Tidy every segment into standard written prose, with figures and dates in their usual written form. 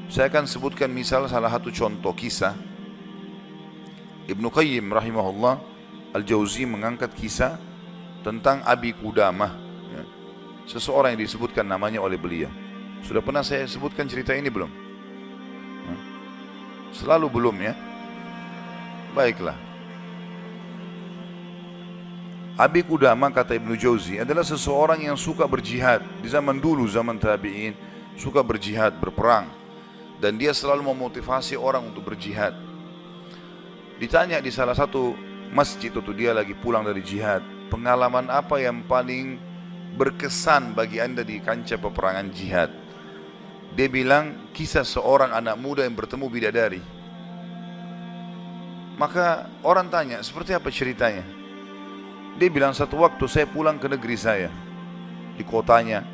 Saya akan sebutkan misal salah satu contoh kisah. Ibnu Qayyim rahimahullah Al-Jauzi mengangkat kisah tentang Abi Qudamah, ya. Seseorang yang disebutkan namanya oleh beliau. Sudah pernah saya sebutkan cerita ini belum? Selalu belum, ya. Baiklah. Abi Qudamah, kata Ibnu Jauzi, adalah seseorang yang suka berjihad. Di zaman dulu, zaman tabi'in, suka berjihad, berperang. Dan dia selalu memotivasi orang untuk berjihad. Ditanya di salah satu masjid itu, dia lagi pulang dari jihad, pengalaman apa yang paling berkesan bagi anda di kancah peperangan jihad? Dia bilang, kisah seorang anak muda yang bertemu bidadari. Maka orang tanya, seperti apa ceritanya? Dia bilang, satu waktu saya pulang ke negeri saya, di kotanya.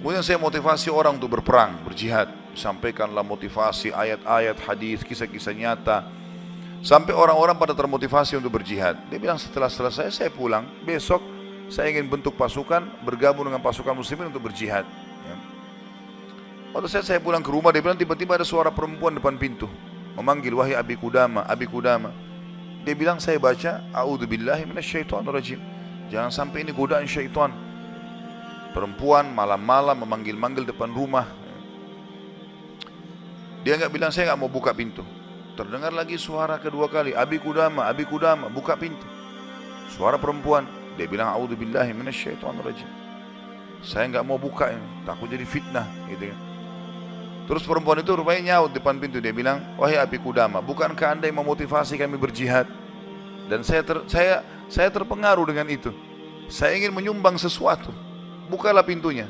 Kemudian saya motivasi orang untuk berperang, berjihad. Sampaikanlah motivasi, ayat-ayat, hadis, kisah-kisah nyata. Sampai orang-orang pada termotivasi untuk berjihad. Dia bilang, setelah selesai saya pulang, besok saya ingin bentuk pasukan, bergabung dengan pasukan muslimin untuk berjihad. Waktu saya pulang ke rumah, dia bilang tiba-tiba ada suara perempuan depan pintu, memanggil, wahai Abi Qudamah, Abi Qudamah. Dia bilang, saya baca, a'udzubillahi minasyaitonirrajim. Jangan sampai ini godaan syaitan. Perempuan malam-malam memanggil-manggil depan rumah. Dia enggak bilang, saya enggak mau buka pintu. Terdengar lagi suara kedua kali, Abi Qudamah, Abi Qudamah, buka pintu. Suara perempuan. Dia bilang, a'udzubillahi minasyaitonirrajim. Saya enggak mau buka ini, takut jadi fitnah, gitu kan. Terus perempuan itu rupanya nyaut depan pintu. Dia bilang, wahai Abi Qudamah, bukankah anda yang memotivasi kami berjihad? Dan saya terpengaruh dengan itu. Saya ingin menyumbang sesuatu. Bukalah pintunya.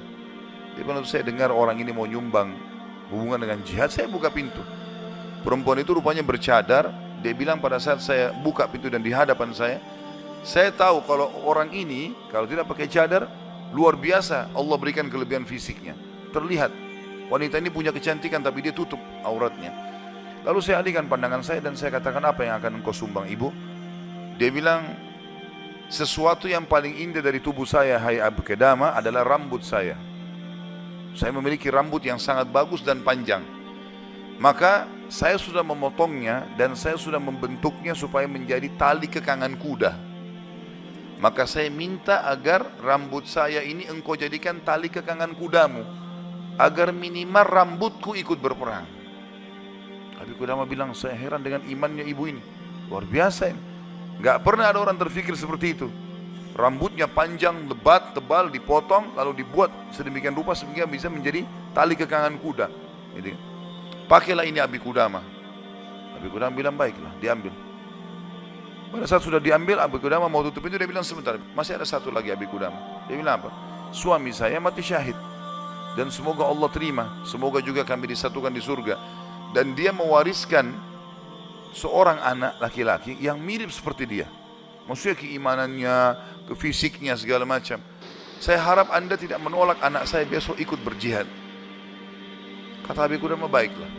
Dia bilang, saya dengar orang ini mau nyumbang hubungan dengan jihad, saya buka pintu. Perempuan itu rupanya bercadar. Dia bilang, pada saat saya buka pintu dan di hadapan saya tahu kalau orang ini kalau tidak pakai cadar, luar biasa Allah berikan kelebihan fisiknya. Terlihat wanita ini punya kecantikan, tapi dia tutup auratnya. Lalu saya alihkan pandangan saya dan saya katakan, apa yang akan engkau sumbang, ibu? Dia bilang, sesuatu yang paling indah dari tubuh saya, hai Abi Qudamah, adalah rambut saya. Saya memiliki rambut yang sangat bagus dan panjang. Maka saya sudah memotongnya dan saya sudah membentuknya supaya menjadi tali kekangan kuda. Maka saya minta agar rambut saya ini engkau jadikan tali kekangan kudamu, agar minimal rambutku ikut berperang. Abi Qudamah bilang, saya heran dengan imannya ibu ini. Luar biasa ini. Gak pernah ada orang terfikir seperti itu. Rambutnya panjang, lebat, tebal, dipotong, lalu dibuat sedemikian rupa sehingga bisa menjadi tali kekangan kuda. Jadi, pakailah ini Abi Qudamah. Abi Qudamah bilang, baiklah, diambil. Pada saat sudah diambil, Abi Qudamah mau tutup pintu, dia bilang, sebentar, masih ada satu lagi Abi Qudamah. Dia bilang apa? Suami saya mati syahid. Dan semoga Allah terima, semoga juga kami disatukan di surga. Dan dia mewariskan seorang anak laki-laki yang mirip seperti dia. Maksudnya keimanannya, fisiknya, segala macam. Saya harap anda tidak menolak anak saya besok ikut berjihad. Kata Abi Qudamah, baiklah.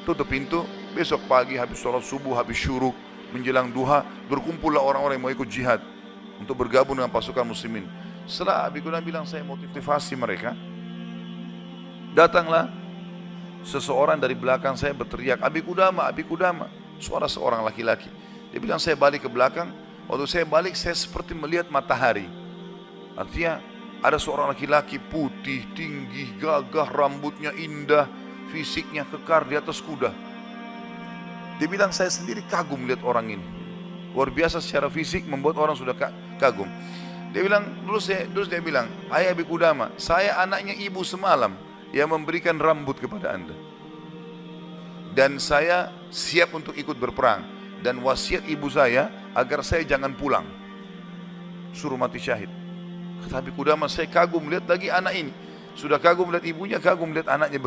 Tutup pintu, besok pagi habis sholat subuh, habis syuruk, menjelang duha, berkumpullah orang-orang yang mau ikut jihad untuk bergabung dengan pasukan muslimin. Setelah Abi Qudamah bilang, saya motivasi mereka, datanglah seseorang dari belakang saya berteriak, Abi Qudamah, Abi Qudamah. Suara seorang laki-laki. Dia bilang, saya balik ke belakang. Waktu saya balik, saya seperti melihat matahari. Artinya ada seorang laki-laki putih, tinggi, gagah, rambutnya indah, fisiknya kekar di atas kuda. Dia bilang, saya sendiri kagum melihat orang ini. Luar biasa secara fisik, membuat orang sudah kagum. Dia bilang, terus dia bilang, hai Abi Qudamah, saya anaknya ibu semalam yang memberikan rambut kepada anda. Dan saya siap untuk ikut berperang. Dan wasiat ibu saya agar saya jangan pulang, suruh mati syahid. Kata Abi Qudamah, saya kagum melihat lagi anak ini. Sudah kagum melihat ibunya, kagum melihat anaknya.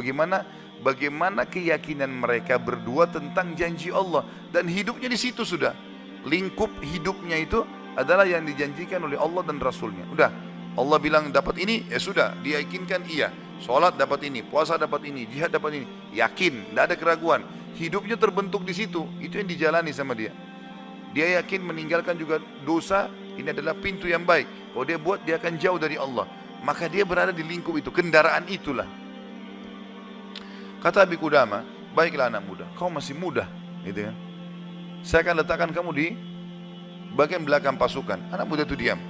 Bagaimana keyakinan mereka berdua tentang janji Allah. Dan hidupnya di situ sudah. Lingkup hidupnya itu adalah yang dijanjikan oleh Allah dan Rasulnya. Udah, Allah bilang dapat ini, ya sudah, dia yakinkan iya. Sholat dapat ini, puasa dapat ini, jihad dapat ini. Yakin, tidak ada keraguan. Hidupnya terbentuk di situ, itu yang dijalani sama dia. Dia yakin meninggalkan juga dosa, ini adalah pintu yang baik. Kalau dia buat, dia akan jauh dari Allah. Maka dia berada di lingkup itu, kendaraan itulah. Kata Abi Qudamah, baiklah anak muda, kau masih muda, gitu kan. Saya akan letakkan kamu di bagian belakang pasukan. Anak muda itu diam.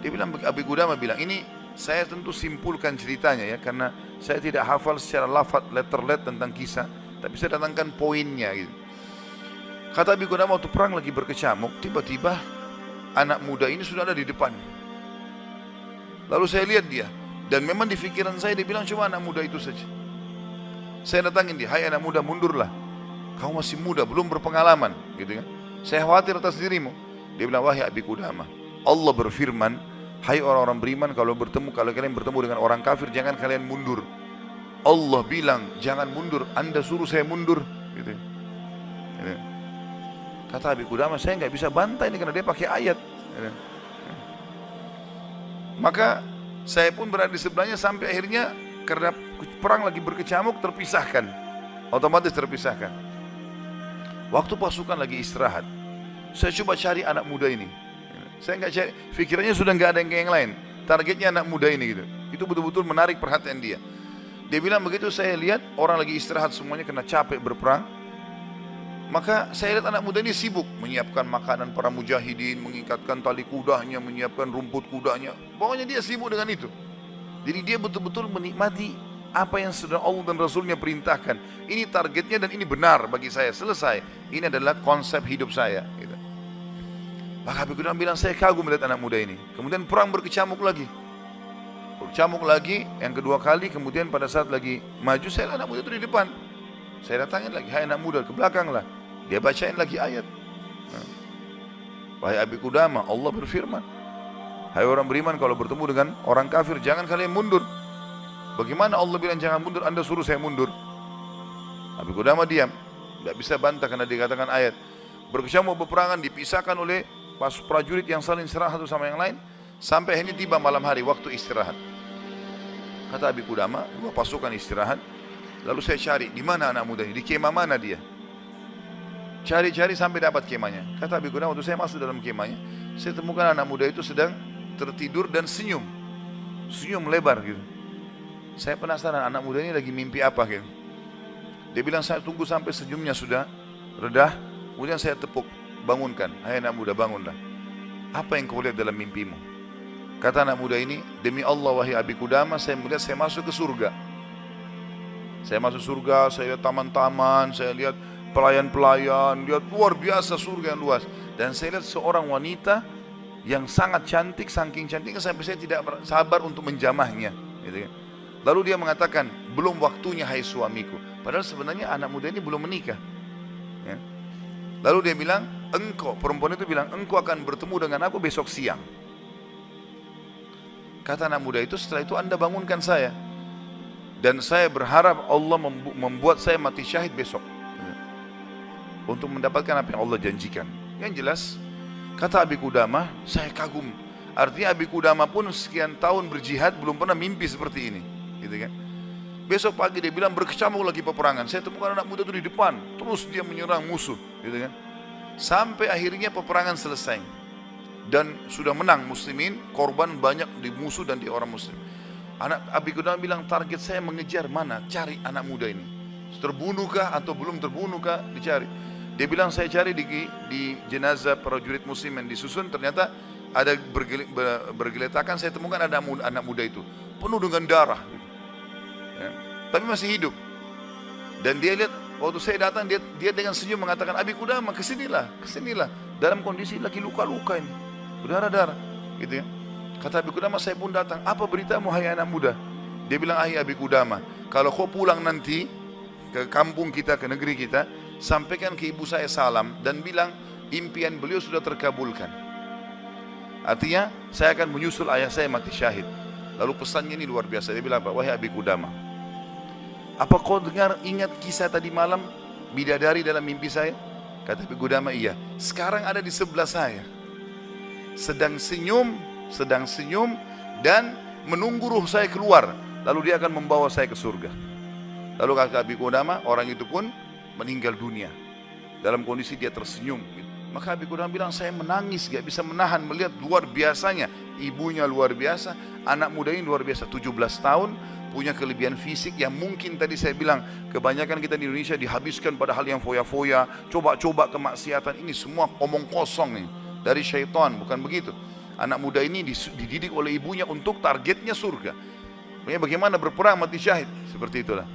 Dia bilang, Abi Qudamah bilang, ini saya tentu simpulkan ceritanya ya, karena saya tidak hafal secara lafaz letter tentang kisah, tapi saya datangkan poinnya gitu. Kata Abi Qudamah, waktu perang lagi berkecamuk, tiba-tiba anak muda ini sudah ada di depan. Lalu saya lihat dia, dan memang di pikiran saya dia bilang cuma anak muda itu saja. Saya datangin dia, hai anak muda, mundurlah. Kau masih muda, belum berpengalaman, gitu kan. Saya khawatir atas dirimu. Dia bilang, wahai Abi Qudamah, Allah berfirman, hai orang-orang beriman, kalau kalian bertemu dengan orang kafir, jangan kalian mundur. Allah bilang, jangan mundur, Anda suruh saya mundur, gitu. Gitu. Kata Abi Qudamah, saya nggak bisa bantah ini karena dia pakai ayat. Gitu. Maka saya pun berada di sebelahnya sampai akhirnya karena perang lagi berkecamuk terpisahkan, otomatis terpisahkan. Waktu pasukan lagi istirahat, saya coba cari anak muda ini. Saya nggak cari, pikirannya sudah nggak ada yang lain. Targetnya anak muda ini gitu. Itu betul-betul menarik perhatian dia. Dia bilang begitu saya lihat orang lagi istirahat semuanya kena capek berperang. Maka saya lihat anak muda ini sibuk menyiapkan makanan para mujahidin, mengikatkan tali kudanya, menyiapkan rumput kudanya. Pokoknya dia sibuk dengan itu. Jadi dia betul-betul menikmati apa yang sudah Allah dan Rasulnya perintahkan. Ini targetnya dan ini benar bagi saya. Selesai. Ini adalah konsep hidup saya. Gitu. Maka Abi Qudamah bilang, saya kagum melihat anak muda ini. Kemudian perang berkecamuk lagi. Berkecamuk lagi, yang kedua kali. Kemudian pada saat lagi maju, saya lihat anak muda itu di depan. Saya datangin lagi, hai anak muda, ke belakang lah. Dia bacain lagi ayat. Wahai Abi Qudamah, Allah berfirman, hai orang beriman, kalau bertemu dengan orang kafir, jangan kalian mundur. Bagaimana Allah bilang jangan mundur, Anda suruh saya mundur? Abi Qudamah diam, tidak bisa bantah karena dikatakan ayat. Berkecamuk peperangan dipisahkan oleh prajurit yang saling serang satu sama yang lain, sampai akhirnya tiba malam hari waktu istirahat. Kata Abi Qudamah, dua pasukan istirahat. Lalu saya cari, di mana anak muda ini? Di kemah mana dia? Cari-cari sampai dapat kemahnya. Kata Abi Qudamah, waktu saya masuk dalam kemahnya, saya temukan anak muda itu sedang tertidur dan senyum. Senyum lebar gitu. Saya penasaran anak muda ini lagi mimpi apa gitu. Dia bilang, saya tunggu sampai senyumnya sudah redah. Kemudian saya tepuk, bangunkan. Hai anak muda, bangunlah. Apa yang kau lihat dalam mimpimu? Kata anak muda ini, demi Allah wahai Abi Qudamah, saya melihat saya masuk ke surga. Saya masuk surga, saya lihat taman-taman, saya lihat pelayan-pelayan, lihat luar biasa surga yang luas. Dan saya lihat seorang wanita yang sangat cantik, saking cantiknya sampai saya tidak sabar untuk menjamahnya. Gitu kan. Lalu dia mengatakan, belum waktunya hai suamiku. Padahal sebenarnya anak muda ini belum menikah. Ya. Lalu dia bilang, engkau, perempuan itu bilang, engkau akan bertemu dengan aku besok siang. Kata anak muda itu, setelah itu Anda bangunkan saya. Dan saya berharap Allah membuat saya mati syahid besok. Untuk mendapatkan apa yang Allah janjikan. Yang jelas, kata Abi Qudamah, saya kagum. Artinya Abi Qudamah pun sekian tahun berjihad belum pernah mimpi seperti ini. Gitu kan? Besok pagi dia bilang berkecamuk lagi peperangan. Saya temukan anak muda itu di depan. Terus dia menyerang musuh. Gitu kan? Sampai akhirnya peperangan selesai. Dan sudah menang muslimin, korban banyak di musuh dan di orang muslim. Anak Abi Qudamah bilang, target saya mengejar mana? Cari anak muda ini. Terbunuhkah atau belum terbunuhkah? Dicari. Dia bilang, saya cari di jenazah prajurit muslim yang disusun. Ternyata ada bergeletakan. Saya temukan ada anak muda itu penuh dengan darah. Ya. Tapi masih hidup. Dan dia lihat, waktu saya datang, dia dengan senyum mengatakan, Abi Qudamah, kesinilah. Dalam kondisi lagi luka-luka ini, berdarah-darah. Gitu ya. Kata Abi Qudamah, saya pun datang. Apa beritamu hai anak muda? Dia bilang, hai Abi Qudamah, kalau kau pulang nanti ke kampung kita, ke negeri kita, sampaikan ke ibu saya salam dan bilang impian beliau sudah terkabulkan. Artinya saya akan menyusul ayah saya mati syahid. Lalu pesannya ini luar biasa. Dia bilang apa? Wahai Abi Qudamah, apa kau ingat kisah tadi malam bidadari dalam mimpi saya? Kata Abi Qudamah, iya. Sekarang ada di sebelah saya, sedang senyum dan menunggu ruh saya keluar. Lalu dia akan membawa saya ke surga. Lalu kata Abi Qudamah, orang itu pun meninggal dunia dalam kondisi dia tersenyum. Maka Abi Qudamah bilang, saya menangis, gak bisa menahan melihat luar biasanya ibunya luar biasa, anak muda ini luar biasa, 17 tahun, punya kelebihan fisik yang mungkin tadi saya bilang, kebanyakan kita di Indonesia dihabiskan pada hal yang foya-foya, coba-coba kemaksiatan, ini semua omong kosong nih, dari syaitan, bukan begitu. Anak muda ini dididik oleh ibunya untuk targetnya surga. Bagaimana berperang mati syahid, seperti itulah.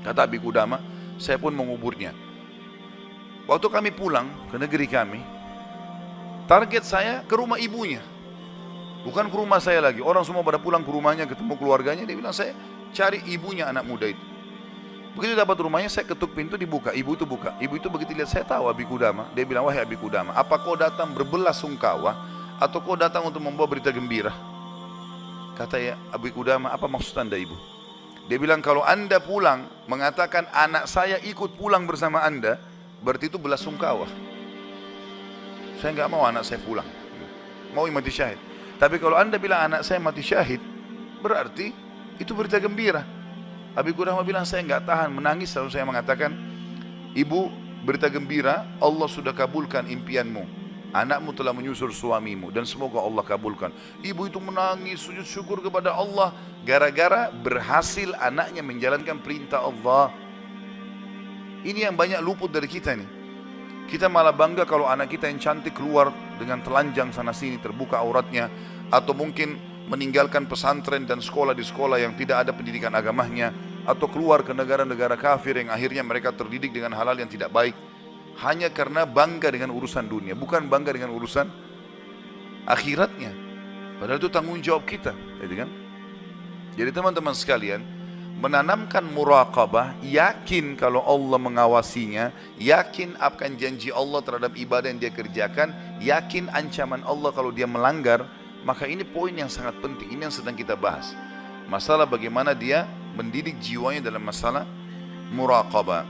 Kata Abi Qudamah, saya pun menguburnya. Waktu kami pulang ke negeri kami, target saya ke rumah ibunya, bukan ke rumah saya lagi. Orang semua pada pulang ke rumahnya, ketemu keluarganya. Dia bilang, saya cari ibunya anak muda itu. Begitu dapat rumahnya, saya ketuk pintu, dibuka. Ibu itu buka. Ibu itu begitu lihat saya tahu Abi Qudamah. Dia bilang, wahai Abi Qudamah, apa kau datang berbelas sungkawa atau kau datang untuk membawa berita gembira? Kata ya Abi Qudamah, apa maksud anda ibu? Dia bilang, kalau anda pulang mengatakan anak saya ikut pulang bersama anda, berarti itu belas sungkawa. Saya nggak mau anak saya pulang, mau mati syahid. Tapi kalau anda bilang anak saya mati syahid, berarti itu berita gembira. Abi Qudamah bilang, saya nggak tahan menangis. Lalu saya mengatakan, ibu, berita gembira, Allah sudah kabulkan impianmu. Anakmu telah menyusul suamimu dan semoga Allah kabulkan. Ibu itu menangis, sujud syukur kepada Allah gara-gara berhasil anaknya menjalankan perintah Allah. Ini yang banyak luput dari kita nih. Kita malah bangga kalau anak kita yang cantik keluar dengan telanjang sana sini, terbuka auratnya, atau mungkin meninggalkan pesantren dan sekolah di sekolah yang tidak ada pendidikan agamanya, atau keluar ke negara-negara kafir yang akhirnya mereka terdidik dengan hal-hal yang tidak baik, hanya karena bangga dengan urusan dunia, bukan bangga dengan urusan akhiratnya. Padahal itu tanggung jawab kita, gitu kan? Jadi teman-teman sekalian, menanamkan muraqabah, yakin kalau Allah mengawasinya, yakin akan janji Allah terhadap ibadah yang dia kerjakan, yakin ancaman Allah kalau dia melanggar. Maka ini poin yang sangat penting, ini yang sedang kita bahas. Masalah bagaimana dia mendidik jiwanya dalam masalah muraqabah.